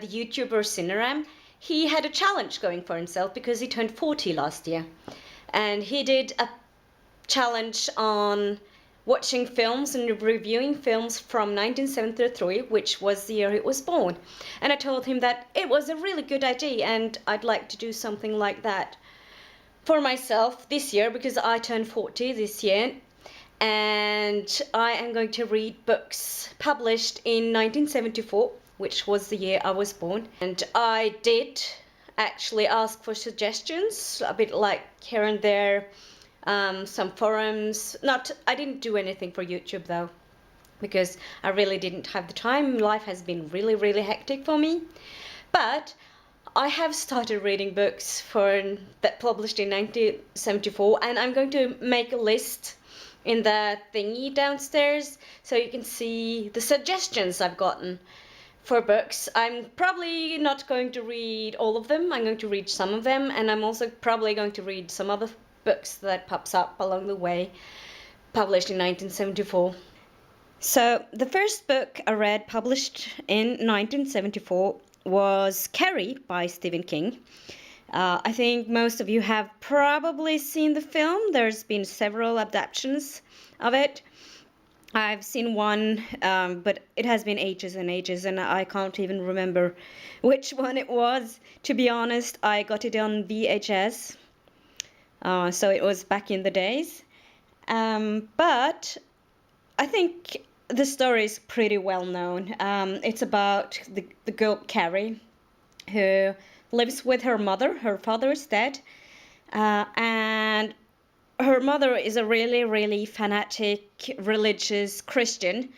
the YouTuber CineRam, he had a challenge going for himself because he turned 40 last year. And he did a challenge on watching films and reviewing films from 1973, which was the year he was born. And I told him that it was a really good idea and I'd like to do something like that for myself this year because I turned 40 this year. And I am going to read books published in 1974, which was the year I was born. And I did actually ask for suggestions, a bit like here and there, some forums. I didn't do anything for YouTube though, because I really didn't have the time. Life has been really, really hectic for me. But I have started reading books that published in 1974, and I'm going to make a list in the thingy downstairs so you can see the suggestions I've gotten for books. I'm probably not going to read all of them. I'm going to read some of them, and I'm also probably going to read some other books that pops up along the way, published in 1974. So the first book I read published in 1974 was Carrie by Stephen King. I think most of you have probably seen the film. There's been several adaptations of it. I've seen one, but it has been ages and ages, and I can't even remember which one it was. To be honest, I got it on VHS, so it was back in the days. But I think the story is pretty well known. It's about the girl Carrie, who lives with her mother. Her father is dead, and her mother is a really, really fanatic religious Christian.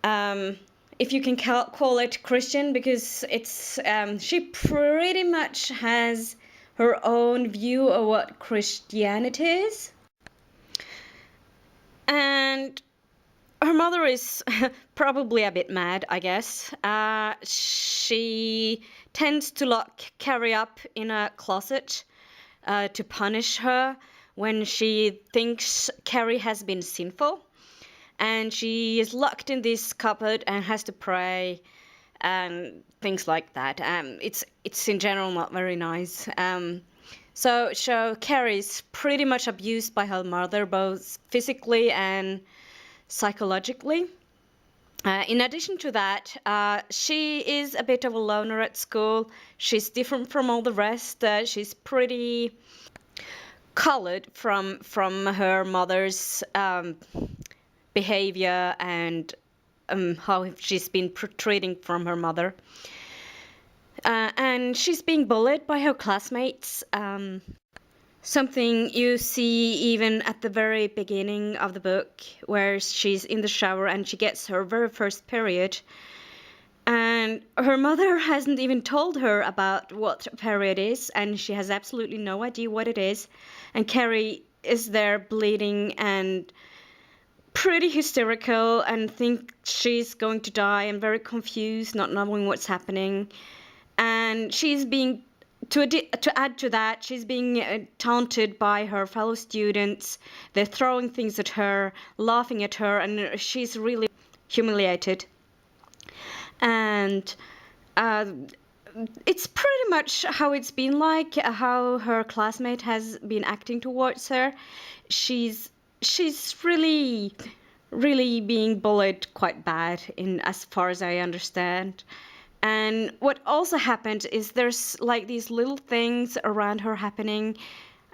If you can call it Christian, because it's she pretty much has her own view of what Christianity is. And her mother is probably a bit mad, I guess. She tends to lock Carrie up in a closet to punish her when she thinks Carrie has been sinful. And she is locked in this cupboard and has to pray and things like that. It's in general not very nice. So Carrie is pretty much abused by her mother, both physically and psychologically. In addition to that, she is a bit of a loner at school. She's different from all the rest. She's pretty colored from her mother's behavior and how she's been treating from her mother. And she's being bullied by her classmates. Something you see even at the very beginning of the book, where she's in the shower and she gets her very first period. And her mother hasn't even told her about what a period is, and she has absolutely no idea what it is. And Carrie is there bleeding and pretty hysterical and thinks she's going to die and very confused, not knowing what's happening. And she's being to add to that, she's being taunted by her fellow students. They're throwing things at her, laughing at her, and she's really humiliated. And it's pretty much how it's been like, how her classmate has been acting towards her. She's really, really being bullied quite bad, in as far as I understand. And what also happened is there's like these little things around her happening.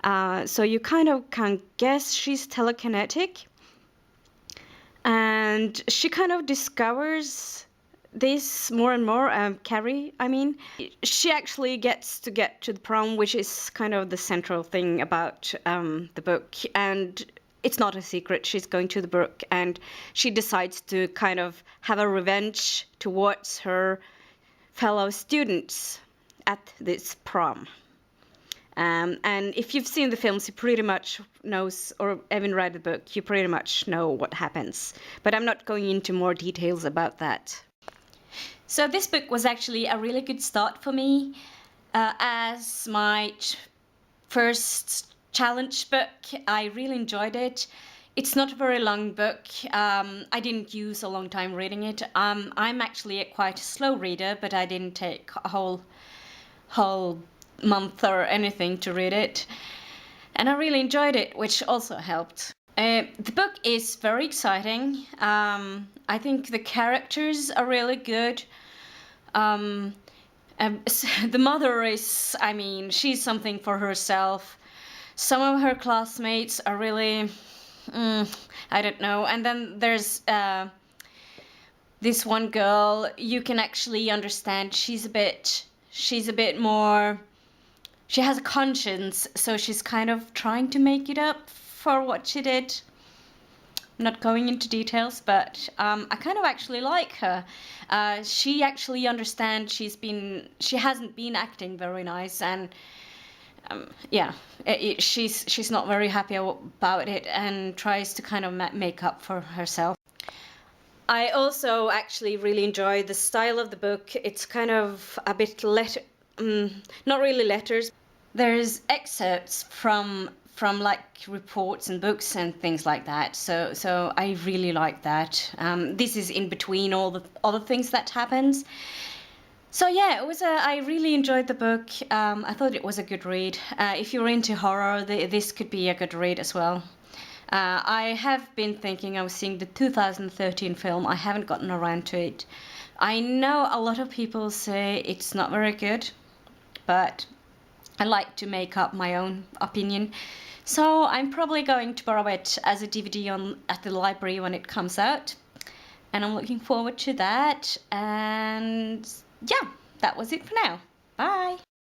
So you kind of can guess she's telekinetic. And she kind of discovers this more and more, Carrie, I mean. She actually gets to the prom, which is kind of the central thing about the book. And it's not a secret, she's going to the brook. And she decides to kind of have a revenge towards her fellow students at this prom. And if you've seen the films, you pretty much knows, or even read the book, you pretty much know what happens. But I'm not going into more details about that. So this book was actually a really good start for me as my first challenge book. I really enjoyed it. It's not a very long book. I didn't use a long time reading it. I'm actually quite a slow reader, but I didn't take a whole month or anything to read it. And I really enjoyed it, which also helped. The book is very exciting. I think the characters are really good. The mother is, I mean, she's something for herself. Some of her classmates are really, I don't know. And then there's this one girl. You can actually understand she's a bit more. She has a conscience, so she's kind of trying to make it up for what she did. I'm not going into details, but I kind of actually like her. She actually understands she hasn't been acting very nice, and yeah, she's not very happy about it, and tries to kind of make up for herself. I also actually really enjoy the style of the book. It's kind of a bit not really letters. There's excerpts from like reports and books and things like that. So I really like that. This is in between all the other things that happens. So yeah, I really enjoyed the book. I thought it was a good read. If you're into horror, this could be a good read as well. I have been thinking of seeing the 2013 film. I haven't gotten around to it. I know a lot of people say it's not very good, but I like to make up my own opinion. So I'm probably going to borrow it as a DVD at the library when it comes out. And I'm looking forward to that. And yeah, that was it for now. Bye.